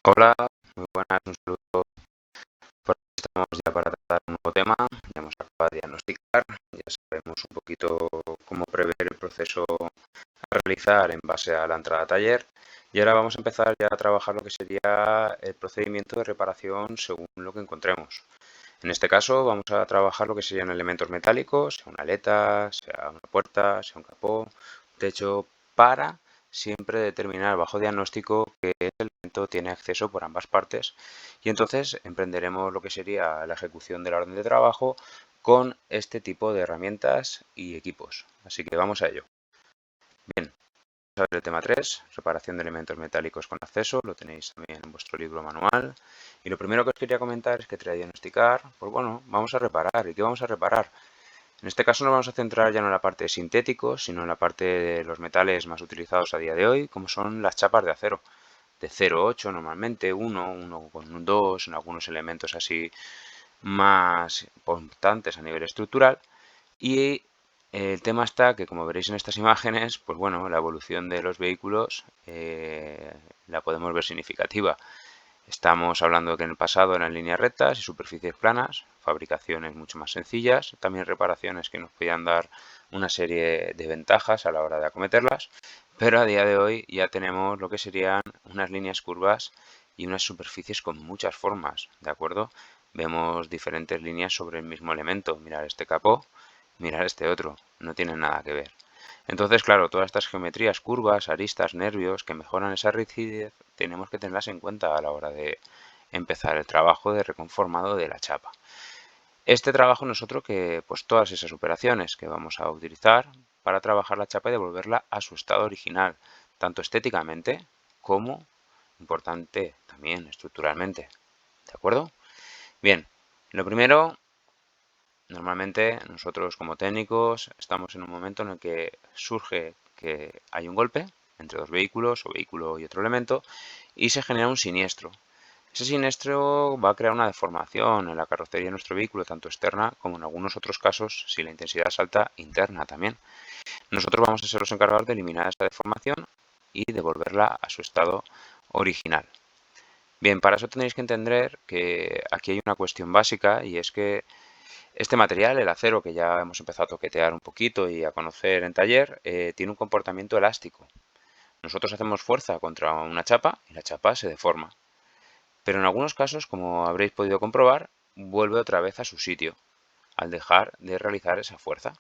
Hola, muy buenas, un saludo. Por aquí estamos ya para tratar un nuevo tema. Ya hemos acabado de diagnosticar, ya sabemos un poquito cómo prever el proceso a realizar en base a la entrada a taller. Y ahora vamos a empezar ya a trabajar lo que sería el procedimiento de reparación según lo que encontremos. En este caso vamos a trabajar lo que serían elementos metálicos, sea una aleta, sea una puerta, sea un capó, un techo, para siempre determinar bajo diagnóstico que el elemento tiene acceso por ambas partes y entonces emprenderemos lo que sería la ejecución de la orden de trabajo con este tipo de herramientas y equipos. Así que vamos a ello. Bien, vamos a ver el tema 3, reparación de elementos metálicos con acceso, lo tenéis también en vuestro libro manual. Y lo primero que os quería comentar es que tras diagnosticar, pues bueno, vamos a reparar. ¿Y qué vamos a reparar? En este caso nos vamos a centrar ya no en la parte de sintéticos, sino en la parte de los metales más utilizados a día de hoy, como son las chapas de acero. De 0,8 normalmente, 1,2, en algunos elementos así más importantes a nivel estructural. Y el tema está que, como veréis en estas imágenes, pues bueno, la evolución de los vehículos la podemos ver significativa. Estamos hablando que en el pasado eran líneas rectas y superficies planas, fabricaciones mucho más sencillas, también reparaciones que nos podían dar una serie de ventajas a la hora de acometerlas, pero a día de hoy ya tenemos lo que serían unas líneas curvas y unas superficies con muchas formas, ¿de acuerdo? Vemos diferentes líneas sobre el mismo elemento. Mirar este capó, mirar este otro, no tienen nada que ver. Entonces, claro, todas estas geometrías, curvas, aristas, nervios que mejoran esa rigidez, tenemos que tenerlas en cuenta a la hora de empezar el trabajo de reconformado de la chapa. Este trabajo nosotros que, pues todas esas operaciones que vamos a utilizar para trabajar la chapa y devolverla a su estado original, tanto estéticamente como, importante también, estructuralmente. ¿De acuerdo? Bien, lo primero, normalmente nosotros como técnicos estamos en un momento en el que surge que hay un golpe entre dos vehículos o vehículo y otro elemento y se genera un siniestro. Ese siniestro va a crear una deformación en la carrocería de nuestro vehículo, tanto externa como en algunos otros casos, si la intensidad es alta, interna también. Nosotros vamos a ser los encargados de eliminar esta deformación y devolverla a su estado original. Bien, para eso tenéis que entender que aquí hay una cuestión básica y es que este material, el acero, que ya hemos empezado a toquetear un poquito y a conocer en taller, tiene un comportamiento elástico. Nosotros hacemos fuerza contra una chapa y la chapa se deforma. Pero en algunos casos, como habréis podido comprobar, vuelve otra vez a su sitio, al dejar de realizar esa fuerza.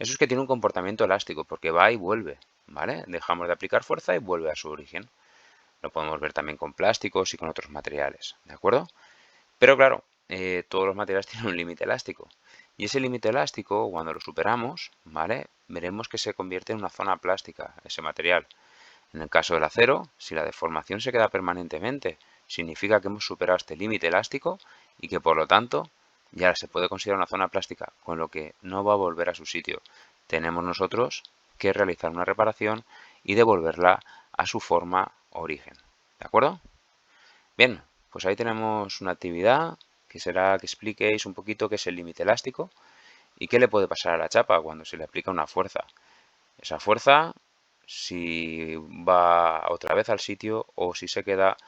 Eso es que tiene un comportamiento elástico, porque va y vuelve, ¿vale? Dejamos de aplicar fuerza y vuelve a su origen. Lo podemos ver también con plásticos y con otros materiales, ¿de acuerdo? Pero claro, todos los materiales tienen un límite elástico. Y ese límite elástico, cuando lo superamos, ¿vale? Veremos que se convierte en una zona plástica, ese material. En el caso del acero, si la deformación se queda permanentemente, significa que hemos superado este límite elástico y que por lo tanto ya se puede considerar una zona plástica, con lo que no va a volver a su sitio. Tenemos nosotros que realizar una reparación y devolverla a su forma origen. ¿De acuerdo? Bien, pues ahí tenemos una actividad que será que expliquéis un poquito qué es el límite elástico y qué le puede pasar a la chapa cuando se le aplica una fuerza. Esa fuerza, si va otra vez al sitio o si se queda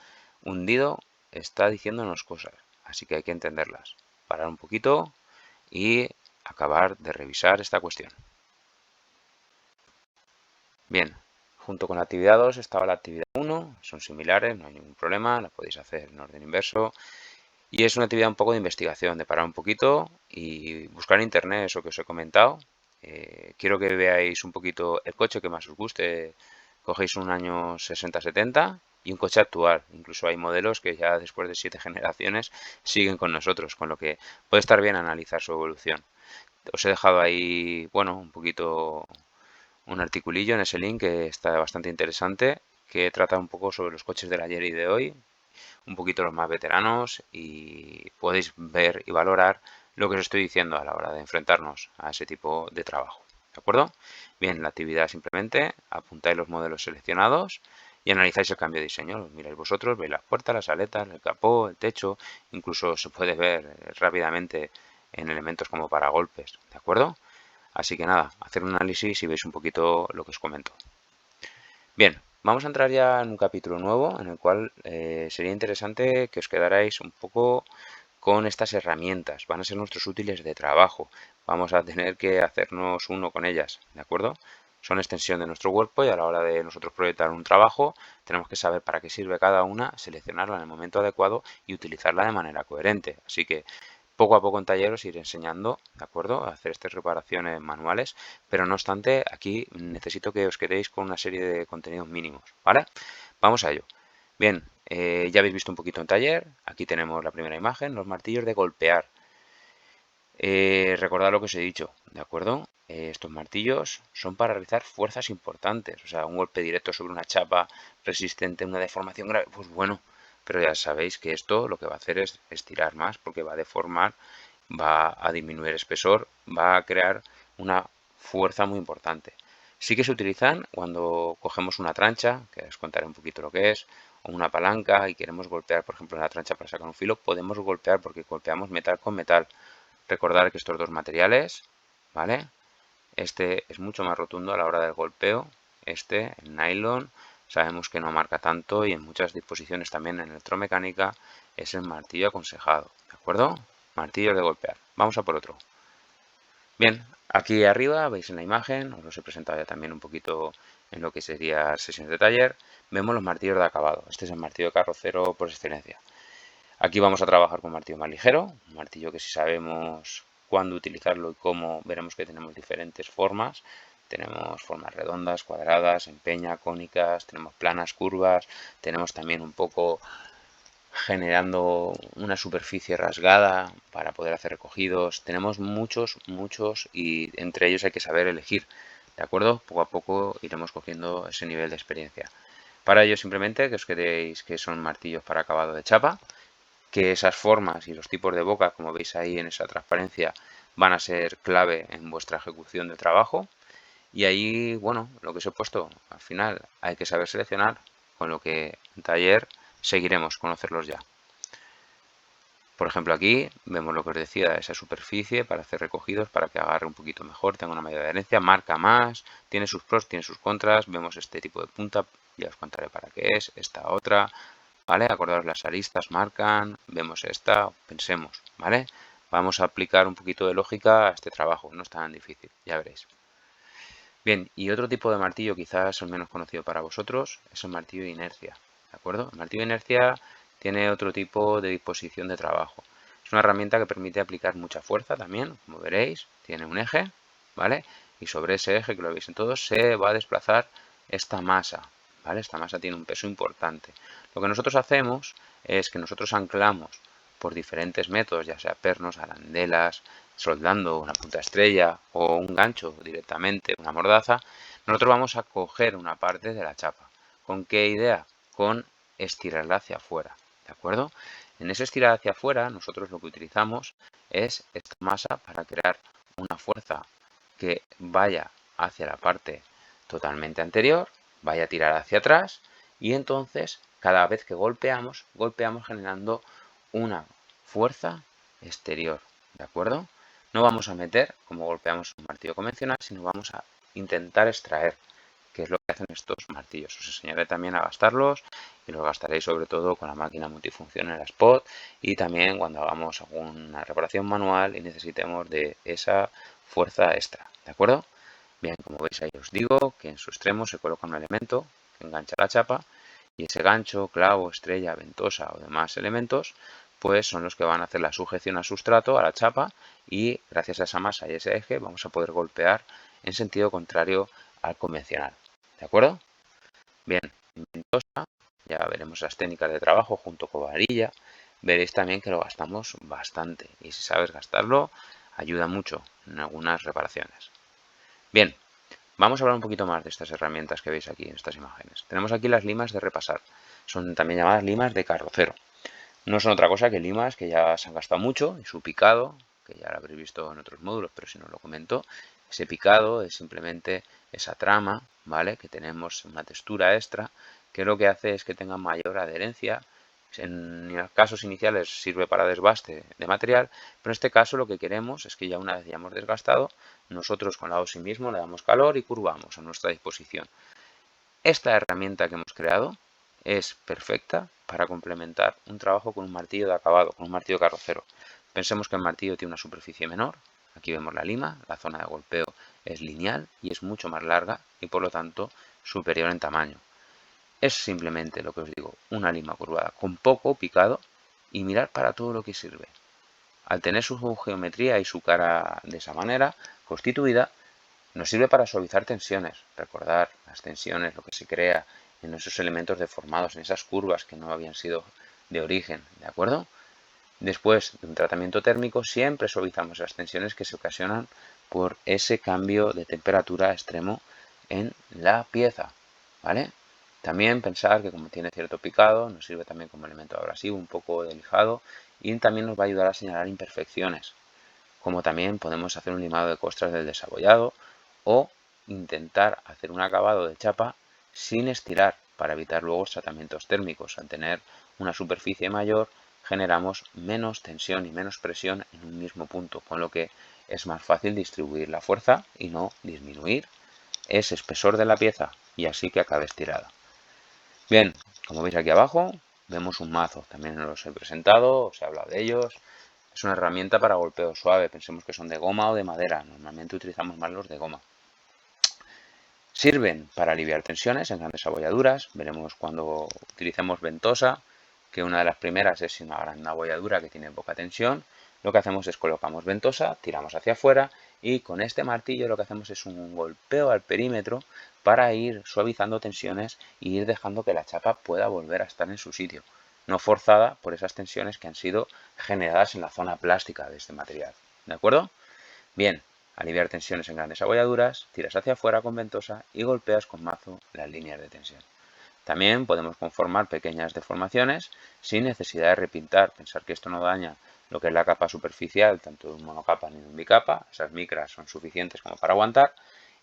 hundido, está diciéndonos cosas. Así que hay que entenderlas. Parar un poquito y acabar de revisar esta cuestión. Bien, junto con la actividad 2 estaba la actividad 1, son similares, no hay ningún problema, la podéis hacer en orden inverso. Y es una actividad un poco de investigación, de parar un poquito y buscar en internet eso que os he comentado. Quiero que veáis un poquito el coche que más os guste. Cogéis un año 60-70 y un coche actual. Incluso hay modelos que ya después de 7 generaciones siguen con nosotros, con lo que puede estar bien analizar su evolución. Os he dejado ahí, bueno, un poquito un articulillo en ese link que está bastante interesante, que trata un poco sobre los coches del ayer y de hoy, un poquito los más veteranos y podéis ver y valorar lo que os estoy diciendo a la hora de enfrentarnos a ese tipo de trabajo. ¿De acuerdo? Bien, la actividad simplemente apuntáis los modelos seleccionados y analizáis el cambio de diseño. Lo miráis vosotros, veis las puertas, las aletas, el capó, el techo, incluso se puede ver rápidamente en elementos como paragolpes. ¿De acuerdo? Así que nada, hacer un análisis y veis un poquito lo que os comento. Bien, Vamos a entrar ya en un capítulo nuevo en el cual sería interesante que os quedarais un poco con estas herramientas. Van a ser nuestros útiles de trabajo. Vamos a tener que hacernos uno con ellas, ¿de acuerdo? Son extensión de nuestro cuerpo y a la hora de nosotros proyectar un trabajo tenemos que saber para qué sirve cada una, seleccionarla en el momento adecuado y utilizarla de manera coherente. Así que poco a poco en taller os iré enseñando, ¿de acuerdo? A hacer estas reparaciones manuales, pero no obstante, aquí necesito que os quedéis con una serie de contenidos mínimos, ¿vale? Vamos a ello. Bien, ya habéis visto un poquito en taller, aquí tenemos la primera imagen, los martillos de golpear. Recordad lo que os he dicho, ¿de acuerdo? Estos martillos son para realizar fuerzas importantes, o sea, un golpe directo sobre una chapa resistente, una deformación grave, pues bueno, pero ya sabéis que esto lo que va a hacer es estirar más porque va a deformar, va a disminuir espesor, va a crear una fuerza muy importante. Sí que se utilizan cuando cogemos una trancha, que os contaré un poquito lo que es, o una palanca y queremos golpear, por ejemplo, en la trancha para sacar un filo, podemos golpear porque golpeamos metal con metal. Recordar que estos dos materiales, ¿vale? Este es mucho más rotundo a la hora del golpeo. Este, el nylon, sabemos que no marca tanto y en muchas disposiciones también en electromecánica es el martillo aconsejado, ¿de acuerdo? Martillo de golpear. Vamos a por otro. Bien, aquí arriba veis en la imagen, os los he presentado ya también un poquito en lo que sería sesiones de taller, vemos los martillos de acabado. Este es el martillo de carrocero por excelencia. Aquí vamos a trabajar con un martillo más ligero, un martillo que si sabemos cuándo utilizarlo y cómo, veremos que tenemos diferentes formas. Tenemos formas redondas, cuadradas, en peña, cónicas, tenemos planas, curvas, tenemos también un poco generando una superficie rasgada para poder hacer recogidos. Tenemos muchos y entre ellos hay que saber elegir, ¿de acuerdo? Poco a poco iremos cogiendo ese nivel de experiencia. Para ello simplemente que os quedéis que son martillos para acabado de chapa, que esas formas y los tipos de boca, como veis ahí en esa transparencia, van a ser clave en vuestra ejecución del trabajo. Y ahí, bueno, lo que os he puesto, al final hay que saber seleccionar, con lo que en taller seguiremos conocerlos ya. Por ejemplo, aquí vemos lo que os decía, esa superficie para hacer recogidos, para que agarre un poquito mejor, tenga una mayor adherencia, marca más, tiene sus pros, tiene sus contras. Vemos este tipo de punta, ya os contaré para qué es, esta otra, ¿vale? Acordaos, las aristas marcan, vemos esta, pensemos, ¿vale? Vamos a aplicar un poquito de lógica a este trabajo, no es tan difícil, ya veréis. Bien, y otro tipo de martillo, quizás el menos conocido para vosotros, es el martillo de inercia, ¿de acuerdo? El martillo de inercia tiene otro tipo de disposición de trabajo. Es una herramienta que permite aplicar mucha fuerza también, como veréis, tiene un eje, ¿vale? Y sobre ese eje, que lo veis en todos, se va a desplazar esta masa, ¿vale? Esta masa tiene un peso importante. Lo que nosotros hacemos es que nosotros anclamos por diferentes métodos, ya sea pernos, arandelas, soldando una punta estrella o un gancho directamente, una mordaza, nosotros vamos a coger una parte de la chapa. ¿Con qué idea? Con estirarla hacia afuera, ¿de acuerdo? En ese estirar hacia afuera, nosotros lo que utilizamos es esta masa para crear una fuerza que vaya hacia la parte totalmente anterior, vaya a tirar hacia atrás y entonces cada vez que golpeamos, golpeamos generando una fuerza exterior, ¿de acuerdo? No vamos a meter, como golpeamos un martillo convencional, sino vamos a intentar extraer, que es lo que hacen estos martillos. Os enseñaré también a gastarlos y los gastaréis sobre todo con la máquina multifunción en la Spot y también cuando hagamos alguna reparación manual y necesitemos de esa fuerza extra, ¿de acuerdo? Bien, como veis ahí os digo que en su extremo se coloca un elemento que engancha la chapa y ese gancho, clavo, estrella, ventosa o demás elementos pues son los que van a hacer la sujeción al sustrato, a la chapa, y gracias a esa masa y ese eje vamos a poder golpear en sentido contrario al convencional. ¿De acuerdo? Bien, en ventosa ya veremos las técnicas de trabajo junto con varilla. Veréis también que lo gastamos bastante y si sabes gastarlo ayuda mucho en algunas reparaciones. Bien, vamos a hablar un poquito más de estas herramientas que veis aquí en estas imágenes. Tenemos aquí las limas de repasar. Son también llamadas limas de carrocero. No son otra cosa que limas que ya se han gastado mucho y su picado, que ya lo habréis visto en otros módulos, pero si no lo comento, ese picado es simplemente esa trama, ¿vale? Que tenemos una textura extra, que lo que hace es que tenga mayor adherencia. En los casos iniciales sirve para desbaste de material, pero en este caso lo que queremos es que ya una vez ya hemos desgastado, nosotros con la OSI mismo le damos calor y curvamos a nuestra disposición. Esta herramienta que hemos creado es perfecta para complementar un trabajo con un martillo de acabado, con un martillo carrocero. Pensemos que el martillo tiene una superficie menor. Aquí vemos la lima, la zona de golpeo es lineal y es mucho más larga y por lo tanto superior en tamaño. Es simplemente lo que os digo, una lima curvada con poco picado y mirar para todo lo que sirve. Al tener su geometría y su cara de esa manera constituida, nos sirve para suavizar tensiones. Recordar las tensiones, lo que se crea en esos elementos deformados, en esas curvas que no habían sido de origen, ¿de acuerdo? Después de un tratamiento térmico siempre suavizamos las tensiones que se ocasionan por ese cambio de temperatura extremo en la pieza, ¿vale? También pensar que como tiene cierto picado, nos sirve también como elemento abrasivo, un poco de lijado, y también nos va a ayudar a señalar imperfecciones, como también podemos hacer un limado de costras del desabollado o intentar hacer un acabado de chapa sin estirar para evitar luego tratamientos térmicos. Al tener una superficie mayor generamos menos tensión y menos presión en un mismo punto, con lo que es más fácil distribuir la fuerza y no disminuir ese espesor de la pieza y así que acabe estirada. Bien, como veis aquí abajo vemos un mazo, también os he presentado, os he hablado de ellos. Es una herramienta para golpeo suave, pensemos que son de goma o de madera, normalmente utilizamos más los de goma. Sirven para aliviar tensiones en grandes abolladuras, veremos cuando utilicemos ventosa, que una de las primeras es una gran abolladura que tiene poca tensión. Lo que hacemos es colocamos ventosa, tiramos hacia afuera y con este martillo lo que hacemos es un golpeo al perímetro para ir suavizando tensiones y ir dejando que la chapa pueda volver a estar en su sitio, no forzada por esas tensiones que han sido generadas en la zona plástica de este material. ¿De acuerdo? Bien, aliviar tensiones en grandes abolladuras, tiras hacia afuera con ventosa y golpeas con mazo las líneas de tensión. También podemos conformar pequeñas deformaciones sin necesidad de repintar, pensar que esto no daña lo que es la capa superficial, tanto de un monocapa ni de un bicapa, esas micras son suficientes como para aguantar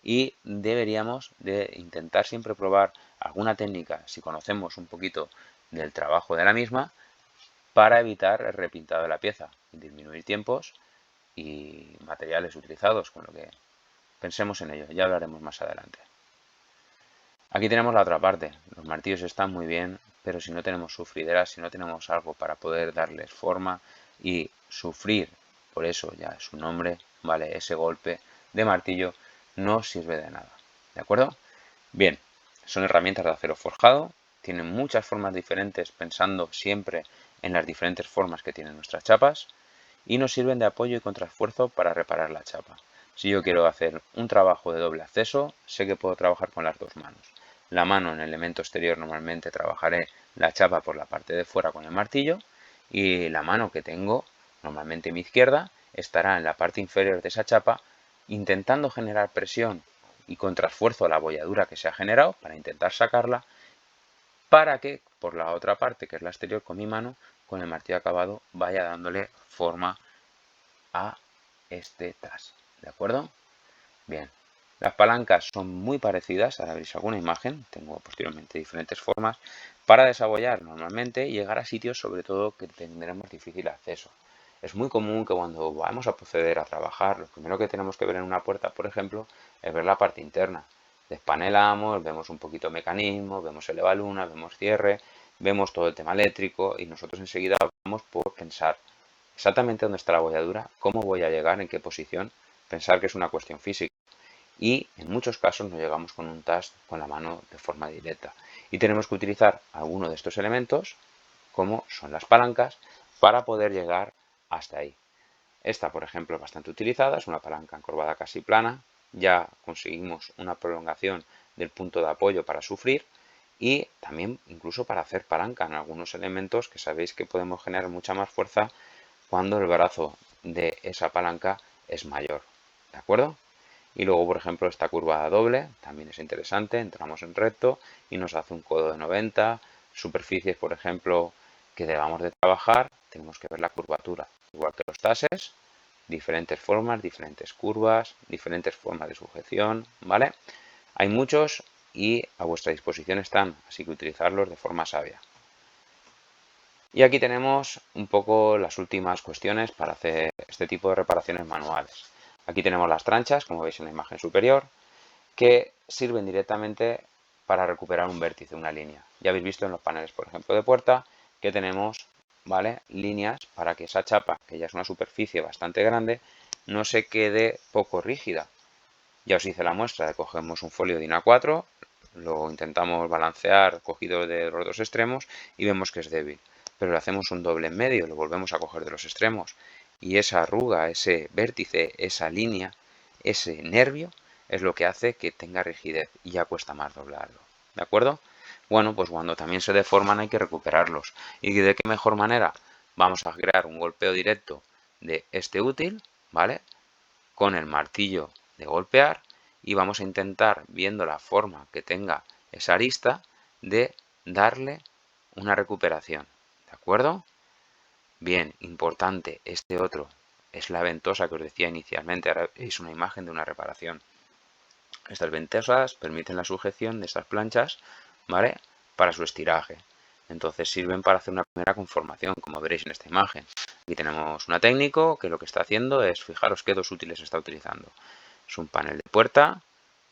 y deberíamos de intentar siempre probar alguna técnica, si conocemos un poquito del trabajo de la misma, para evitar el repintado de la pieza, disminuir tiempos y materiales utilizados, con lo que pensemos en ello, ya hablaremos más adelante. Aquí tenemos la otra parte, los martillos están muy bien, pero si no tenemos sufrideras, si no tenemos algo para poder darles forma y sufrir, por eso ya es su nombre, ¿vale? Ese golpe de martillo no sirve de nada, ¿de acuerdo? Bien, son herramientas de acero forjado, tienen muchas formas diferentes pensando siempre en las diferentes formas que tienen nuestras chapas y nos sirven de apoyo y contraesfuerzo para reparar la chapa. Si yo quiero hacer un trabajo de doble acceso, sé que puedo trabajar con las dos manos. La mano en el elemento exterior normalmente trabajaré la chapa por la parte de fuera con el martillo y la mano que tengo, normalmente mi izquierda, estará en la parte inferior de esa chapa intentando generar presión y contraesfuerzo a la abolladura que se ha generado para intentar sacarla para que por la otra parte, que es la exterior, con mi mano, con el martillo acabado, vaya dándole forma a este TAS, ¿de acuerdo? Bien, las palancas son muy parecidas, ahora veréis alguna imagen, tengo posteriormente diferentes formas, para desabollar normalmente y llegar a sitios sobre todo que tendremos difícil acceso. Es muy común que cuando vamos a proceder a trabajar, lo primero que tenemos que ver en una puerta, por ejemplo, es ver la parte interna. Despanelamos, vemos un poquito mecanismo, vemos el evaluna, vemos cierre, vemos todo el tema eléctrico y nosotros enseguida vamos por pensar exactamente dónde está la abolladura, cómo voy a llegar, en qué posición, pensar que es una cuestión física. Y en muchos casos no llegamos con un TAS con la mano de forma directa. Y tenemos que utilizar alguno de estos elementos, como son las palancas, para poder llegar hasta ahí. Esta, por ejemplo, es bastante utilizada, es una palanca encorvada casi plana. Ya conseguimos una prolongación del punto de apoyo para sufrir y también incluso para hacer palanca en algunos elementos que sabéis que podemos generar mucha más fuerza cuando el brazo de esa palanca es mayor, ¿de acuerdo? Y luego, por ejemplo, esta curva doble también es interesante, entramos en recto y nos hace un codo de 90, superficies, por ejemplo, que debamos de trabajar, tenemos que ver la curvatura, igual que los tases, diferentes formas, diferentes curvas, diferentes formas de sujeción, ¿vale? Hay muchos y a vuestra disposición están, así que utilizarlos de forma sabia. Y aquí tenemos un poco las últimas cuestiones para hacer este tipo de reparaciones manuales. Aquí tenemos las tranchas, como veis en la imagen superior, que sirven directamente para recuperar un vértice, una línea. Ya habéis visto en los paneles, por ejemplo, de puerta, que tenemos, ¿vale?, líneas para que esa chapa, que ya es una superficie bastante grande, no se quede poco rígida. Ya os hice la muestra de cogemos un folio de DIN A4, lo intentamos balancear cogido de los dos extremos y vemos que es débil. Pero le hacemos un doble en medio, lo volvemos a coger de los extremos y esa arruga, ese vértice, esa línea, ese nervio es lo que hace que tenga rigidez y ya cuesta más doblarlo. ¿De acuerdo? Bueno, pues cuando también se deforman hay que recuperarlos. ¿Y de qué mejor manera? Vamos a crear un golpeo directo de este útil, ¿vale?, con el martillo de golpear y vamos a intentar, viendo la forma que tenga esa arista, de darle una recuperación. ¿De acuerdo? Bien, importante, este otro es la ventosa que os decía inicialmente. Ahora veis una imagen de una reparación. Estas ventosas permiten la sujeción de estas planchas, ¿vale?, para su estiraje. Entonces sirven para hacer una primera conformación, como veréis en esta imagen. Aquí tenemos una técnico que lo que está haciendo es, fijaros qué dos útiles está utilizando. Es un panel de puerta,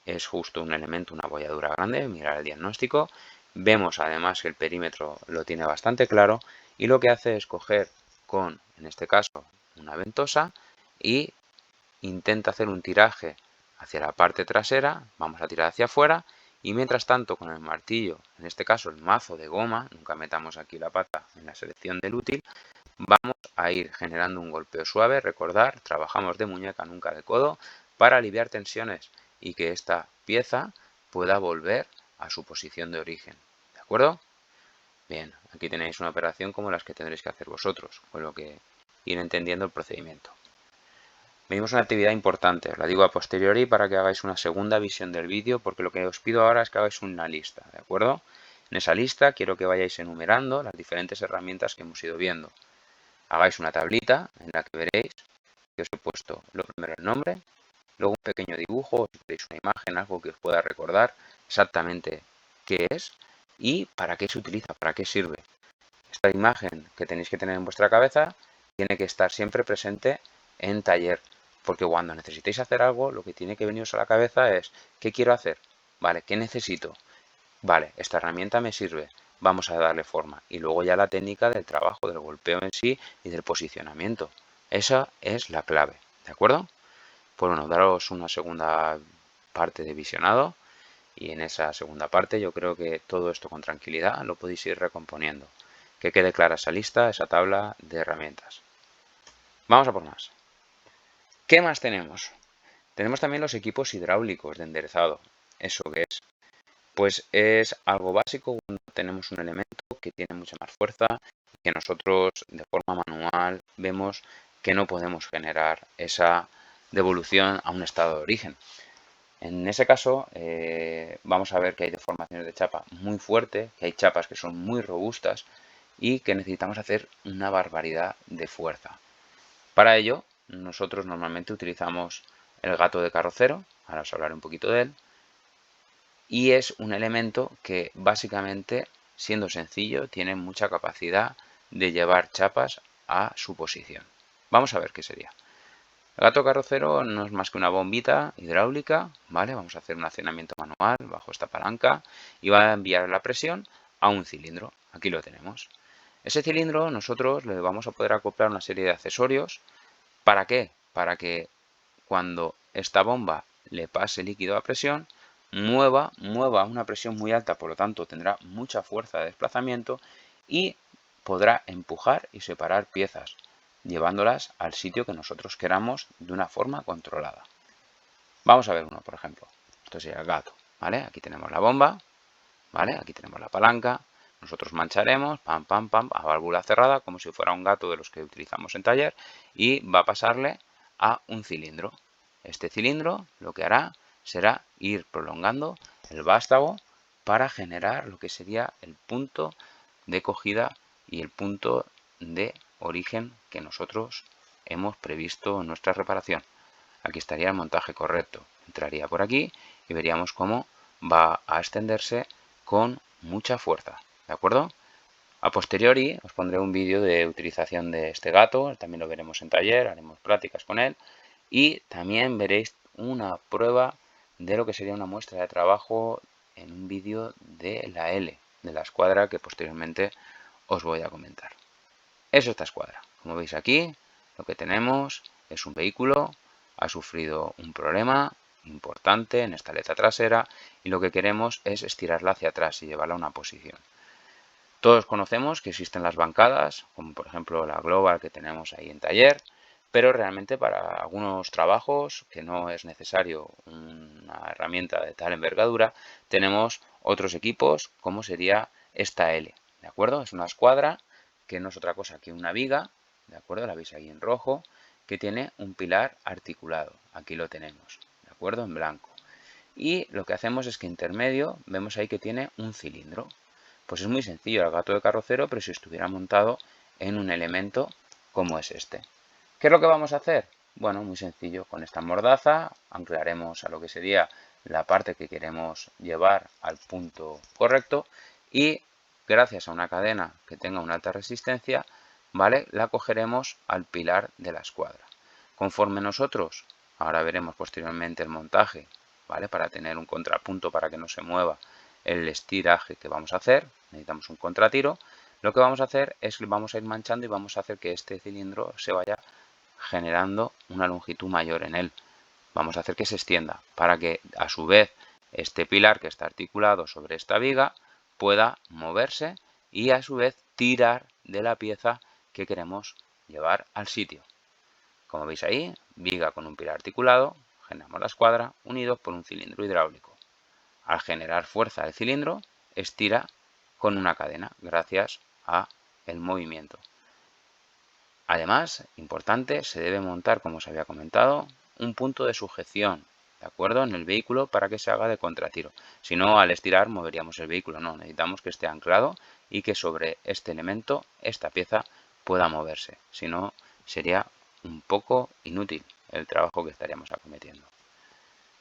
es justo un elemento, una abolladura grande, mirar el diagnóstico. Vemos además que el perímetro lo tiene bastante claro y lo que hace es coger con, en este caso, una ventosa y intenta hacer un tiraje hacia la parte trasera, vamos a tirar hacia afuera y mientras tanto con el martillo, en este caso el mazo de goma, nunca metamos aquí la pata en la selección del útil, vamos a ir generando un golpeo suave. Recordar, trabajamos de muñeca, nunca de codo, para aliviar tensiones y que esta pieza pueda volver a su posición de origen. ¿De acuerdo? Bien, aquí tenéis una operación como las que tendréis que hacer vosotros, con lo que ir entendiendo el procedimiento. Venimos a una actividad importante, os la digo a posteriori para que hagáis una segunda visión del vídeo, porque lo que os pido ahora es que hagáis una lista, ¿de acuerdo? En esa lista quiero que vayáis enumerando las diferentes herramientas que hemos ido viendo. Hagáis una tablita en la que veréis que os he puesto lo primero el nombre, luego un pequeño dibujo, si veis una imagen, algo que os pueda recordar exactamente qué es y para qué se utiliza, para qué sirve. Esta imagen que tenéis que tener en vuestra cabeza tiene que estar siempre presente en taller, porque cuando necesitéis hacer algo, lo que tiene que veniros a la cabeza es ¿qué quiero hacer? Vale, ¿qué necesito? Vale, esta herramienta me sirve, vamos a darle forma. Y luego ya la técnica del trabajo, del golpeo en sí y del posicionamiento. Esa es la clave, ¿de acuerdo? Pues bueno, daros una segunda parte de visionado y en esa segunda parte yo creo que todo esto con tranquilidad lo podéis ir recomponiendo. Que quede clara esa lista, esa tabla de herramientas. Vamos a por más. ¿Qué más tenemos? Tenemos también los equipos hidráulicos de enderezado. ¿Eso qué es? Pues es algo básico cuando tenemos un elemento que tiene mucha más fuerza y que nosotros de forma manual vemos que no podemos generar esa devolución a un estado de origen. En ese caso vamos a ver que hay deformaciones de chapa muy fuerte, que hay chapas que son muy robustas y que necesitamos hacer una barbaridad de fuerza. Para ello nosotros normalmente utilizamos el gato de carrocero, ahora os hablaré un poquito de él. Y es un elemento que básicamente, siendo sencillo, tiene mucha capacidad de llevar chapas a su posición. Vamos a ver qué sería. El gato carrocero no es más que una bombita hidráulica, ¿vale? Vamos a hacer un accionamiento manual bajo esta palanca y va a enviar la presión a un cilindro. Aquí lo tenemos. Ese cilindro nosotros le vamos a poder acoplar una serie de accesorios. ¿Para qué? Para que cuando esta bomba le pase líquido a presión, mueva a una presión muy alta, por lo tanto tendrá mucha fuerza de desplazamiento y podrá empujar y separar piezas, llevándolas al sitio que nosotros queramos de una forma controlada. Vamos a ver uno, por ejemplo. Esto sería el gato, ¿vale? Aquí tenemos la bomba, ¿vale? Aquí tenemos la palanca. Nosotros mancharemos, pam, pam, pam, a válvula cerrada, como si fuera un gato de los que utilizamos en taller, y va a pasarle a un cilindro. Este cilindro lo que hará será ir prolongando el vástago para generar lo que sería el punto de cogida y el punto de origen que nosotros hemos previsto en nuestra reparación. Aquí estaría el montaje correcto. Entraría por aquí y veríamos cómo va a extenderse con mucha fuerza. ¿De acuerdo? A posteriori os pondré un vídeo de utilización de este gato, también lo veremos en taller, haremos prácticas con él y también veréis una prueba de lo que sería una muestra de trabajo en un vídeo de la L, de la escuadra que posteriormente os voy a comentar. Es esta escuadra. Como veis aquí, lo que tenemos es un vehículo, ha sufrido un problema importante en esta aleta trasera y lo que queremos es estirarla hacia atrás y llevarla a una posición. Todos conocemos que existen las bancadas, como por ejemplo la Global que tenemos ahí en taller, pero realmente para algunos trabajos que no es necesario una herramienta de tal envergadura, tenemos otros equipos como sería esta L, ¿de acuerdo? Es una escuadra que no es otra cosa que una viga, ¿de acuerdo? La veis ahí en rojo, que tiene un pilar articulado, aquí lo tenemos, ¿de acuerdo? En blanco. Y lo que hacemos es que intermedio vemos ahí que tiene un cilindro. Pues es muy sencillo el gato de carrocero, pero si estuviera montado en un elemento como es este. ¿Qué es lo que vamos a hacer? Bueno, muy sencillo. Con esta mordaza anclaremos a lo que sería la parte que queremos llevar al punto correcto y gracias a una cadena que tenga una alta resistencia, ¿vale? La cogeremos al pilar de la escuadra. Conforme nosotros, ahora veremos posteriormente el montaje, ¿vale? Para tener un contrapunto para que no se mueva el estiraje que vamos a hacer, necesitamos un contratiro. Lo que vamos a hacer es que vamos a ir manchando y vamos a hacer que este cilindro se vaya generando una longitud mayor en él. Vamos a hacer que se extienda para que a su vez este pilar que está articulado sobre esta viga pueda moverse y a su vez tirar de la pieza que queremos llevar al sitio. Como veis ahí, viga con un pilar articulado, generamos la escuadra unidos por un cilindro hidráulico. Al generar fuerza el cilindro, estira con una cadena gracias a el movimiento. Además, importante, se debe montar, como os había comentado, un punto de sujeción, ¿de acuerdo? En el vehículo para que se haga de contratiro. Si no, al estirar moveríamos el vehículo. No, necesitamos que esté anclado y que sobre este elemento, esta pieza, pueda moverse. Si no, sería un poco inútil el trabajo que estaríamos acometiendo.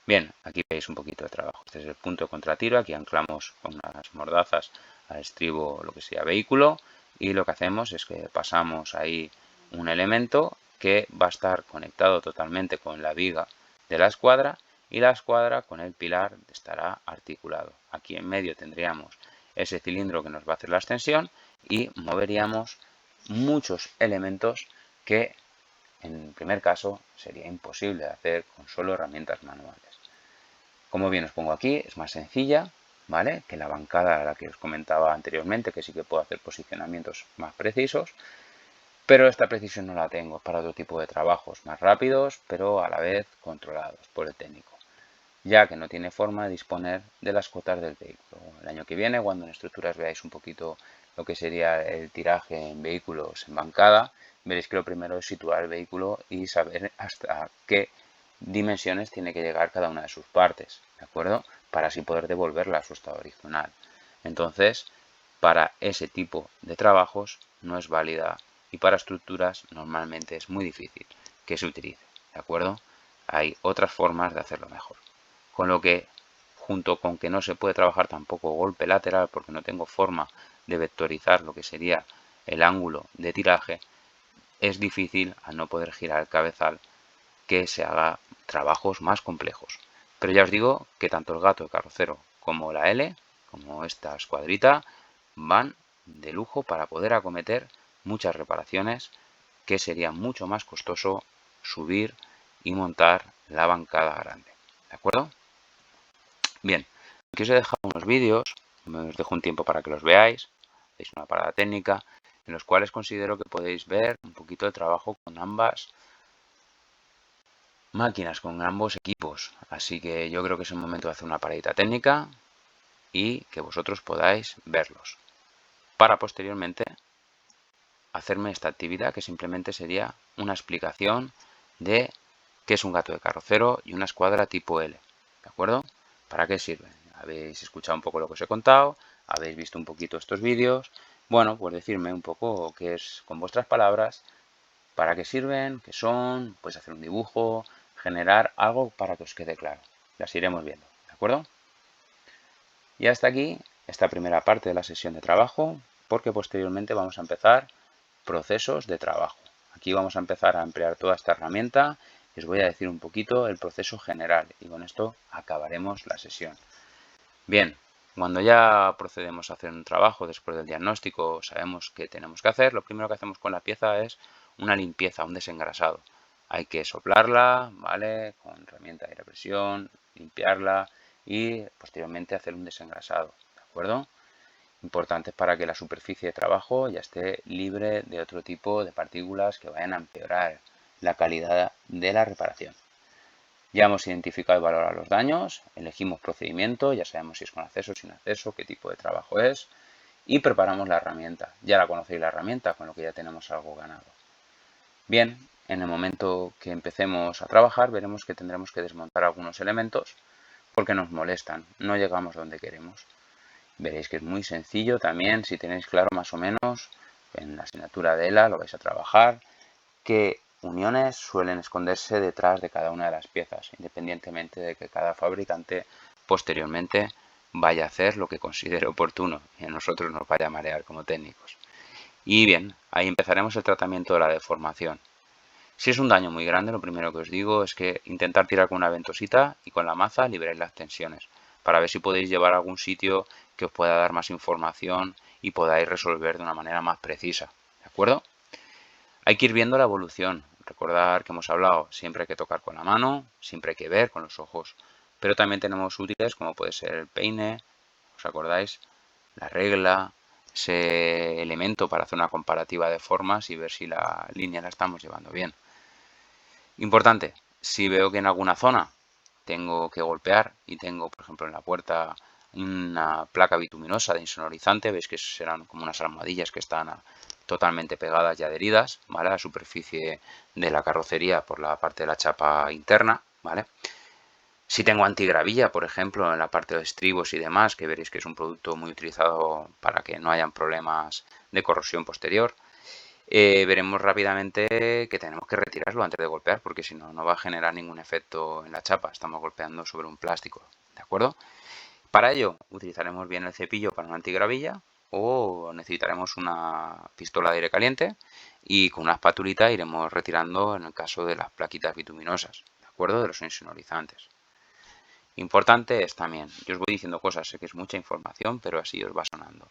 Bien, aquí veis un poquito de trabajo. Este es el punto de contratiro. Aquí anclamos con unas mordazas al estribo lo que sea vehículo y lo que hacemos es que pasamos ahí un elemento que va a estar conectado totalmente con la viga de la escuadra y la escuadra con el pilar estará articulado. Aquí en medio tendríamos ese cilindro que nos va a hacer la extensión y moveríamos muchos elementos que en el primer caso sería imposible de hacer con solo herramientas manuales. Como bien os pongo aquí, es más sencilla, ¿vale? Que la bancada a la que os comentaba anteriormente, que sí que puedo hacer posicionamientos más precisos, pero esta precisión no la tengo para otro tipo de trabajos más rápidos, pero a la vez controlados por el técnico, ya que no tiene forma de disponer de las cotas del vehículo. El año que viene, cuando en estructuras veáis un poquito lo que sería el tiraje en vehículos en bancada, veréis que lo primero es situar el vehículo y saber hasta qué dimensiones tiene que llegar cada una de sus partes, ¿de acuerdo? Para así poder devolverla a su estado original. Entonces, para ese tipo de trabajos no es válida y para estructuras normalmente es muy difícil que se utilice, ¿de acuerdo? Hay otras formas de hacerlo mejor. Con lo que, junto con que no se puede trabajar tampoco golpe lateral porque no tengo forma de vectorizar lo que sería el ángulo de tiraje, es difícil al no poder girar el cabezal que se haga trabajos más complejos. Pero ya os digo que tanto el gato de carrocero como la L, como esta escuadrita, van de lujo para poder acometer muchas reparaciones que sería mucho más costoso subir y montar la bancada grande. ¿De acuerdo? Bien, aquí os he dejado unos vídeos, os dejo un tiempo para que los veáis, veis una parada técnica, en los cuales considero que podéis ver un poquito de trabajo con ambas máquinas, con ambos equipos. Así que yo creo que es el momento de hacer una paradita técnica y que vosotros podáis verlos. Para posteriormente hacerme esta actividad que simplemente sería una explicación de qué es un gato de carrocero y una escuadra tipo L. ¿De acuerdo? ¿Para qué sirven? Habéis escuchado un poco lo que os he contado, habéis visto un poquito estos vídeos. Bueno, pues decirme un poco qué es, con vuestras palabras, para qué sirven, qué son, podéis hacer un dibujo, generar algo para que os quede claro. Las iremos viendo, ¿de acuerdo? Y hasta aquí esta primera parte de la sesión de trabajo, porque posteriormente vamos a empezar procesos de trabajo. Aquí vamos a empezar a emplear toda esta herramienta y os voy a decir un poquito el proceso general y con esto acabaremos la sesión. Bien, Cuando ya procedemos a hacer un trabajo después del diagnóstico, sabemos qué tenemos que hacer, lo primero que hacemos con la pieza es una limpieza, un desengrasado. Hay que soplarla, ¿vale? Con herramienta de aire a presión, limpiarla y posteriormente hacer un desengrasado, ¿de acuerdo? Importantes para que la superficie de trabajo ya esté libre de otro tipo de partículas que vayan a empeorar la calidad de la reparación. Ya hemos identificado y valorado los daños, elegimos procedimiento, ya sabemos si es con acceso, sin acceso, qué tipo de trabajo es y preparamos la herramienta. Ya la conocéis la herramienta, con lo que ya tenemos algo ganado. Bien, en el momento que empecemos a trabajar veremos que tendremos que desmontar algunos elementos porque nos molestan, no llegamos donde queremos. Veréis que es muy sencillo también, si tenéis claro más o menos, en la asignatura de ELA lo vais a trabajar, que uniones suelen esconderse detrás de cada una de las piezas, independientemente de que cada fabricante posteriormente vaya a hacer lo que considere oportuno y a nosotros nos vaya a marear como técnicos. Y bien, ahí empezaremos el tratamiento de la deformación. Si es un daño muy grande, lo primero que os digo es que intentar tirar con una ventosita y con la maza liberáis las tensiones, para ver si podéis llevar a algún sitio que os pueda dar más información y podáis resolver de una manera más precisa, ¿de acuerdo? Hay que ir viendo la evolución. Recordar que hemos hablado, siempre hay que tocar con la mano, siempre hay que ver con los ojos. Pero también tenemos útiles como puede ser el peine, ¿os acordáis? La regla, ese elemento para hacer una comparativa de formas y ver si la línea la estamos llevando bien. Importante, si veo que en alguna zona tengo que golpear y tengo, por ejemplo, en la puerta una placa bituminosa de insonorizante, veis que serán como unas almohadillas que están totalmente pegadas y adheridas, ¿vale? A la superficie de la carrocería por la parte de la chapa interna, ¿vale? Si tengo antigravilla, por ejemplo, en la parte de estribos y demás, que veréis que es un producto muy utilizado para que no hayan problemas de corrosión posterior, veremos rápidamente que tenemos que retirarlo antes de golpear, porque si no, no va a generar ningún efecto en la chapa. Estamos golpeando sobre un plástico, ¿de acuerdo? Para ello, utilizaremos bien el cepillo para una antigravilla o necesitaremos una pistola de aire caliente y con una espatulita iremos retirando en el caso de las plaquitas bituminosas, ¿de acuerdo? De los insonorizantes. Importante es también, yo os voy diciendo cosas, sé que es mucha información, pero así os va sonando.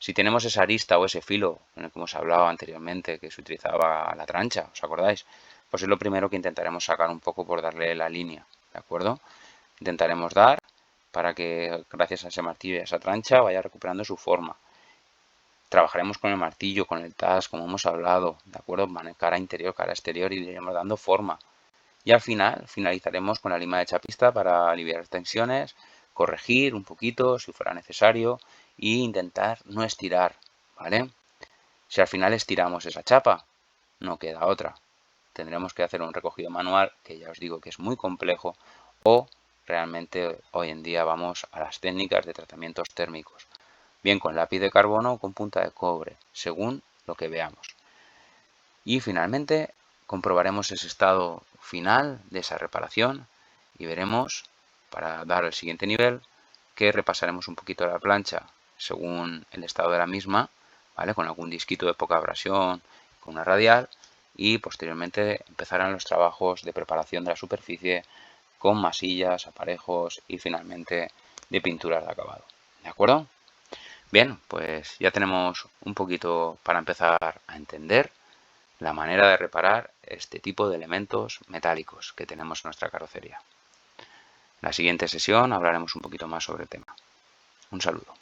Si tenemos esa arista o ese filo en el que hemos hablado anteriormente, que se utilizaba la trancha, ¿os acordáis? Pues es lo primero que intentaremos sacar un poco por darle la línea, ¿de acuerdo? Intentaremos dar para que gracias a ese martillo y a esa trancha vaya recuperando su forma. Trabajaremos con el martillo, con el TAS, como hemos hablado, ¿de acuerdo? Cara interior, cara exterior y le iremos dando forma. Y al final finalizaremos con la lima de chapista para aliviar tensiones, corregir un poquito si fuera necesario e intentar no estirar, ¿vale? Si al final estiramos esa chapa, no queda otra. Tendremos que hacer un recogido manual, que ya os digo que es muy complejo, o realmente hoy en día vamos a las técnicas de tratamientos térmicos, bien con lápiz de carbono o con punta de cobre, según lo que veamos. Y finalmente comprobaremos ese estado final de esa reparación y veremos, para dar el siguiente nivel, que repasaremos un poquito la plancha según el estado de la misma, ¿vale? Con algún disquito de poca abrasión, con una radial, y posteriormente empezarán los trabajos de preparación de la superficie con masillas, aparejos y finalmente de pinturas de acabado. ¿De acuerdo? Bien, pues ya tenemos un poquito para empezar a entender la manera de reparar este tipo de elementos metálicos que tenemos en nuestra carrocería. En la siguiente sesión hablaremos un poquito más sobre el tema. Un saludo.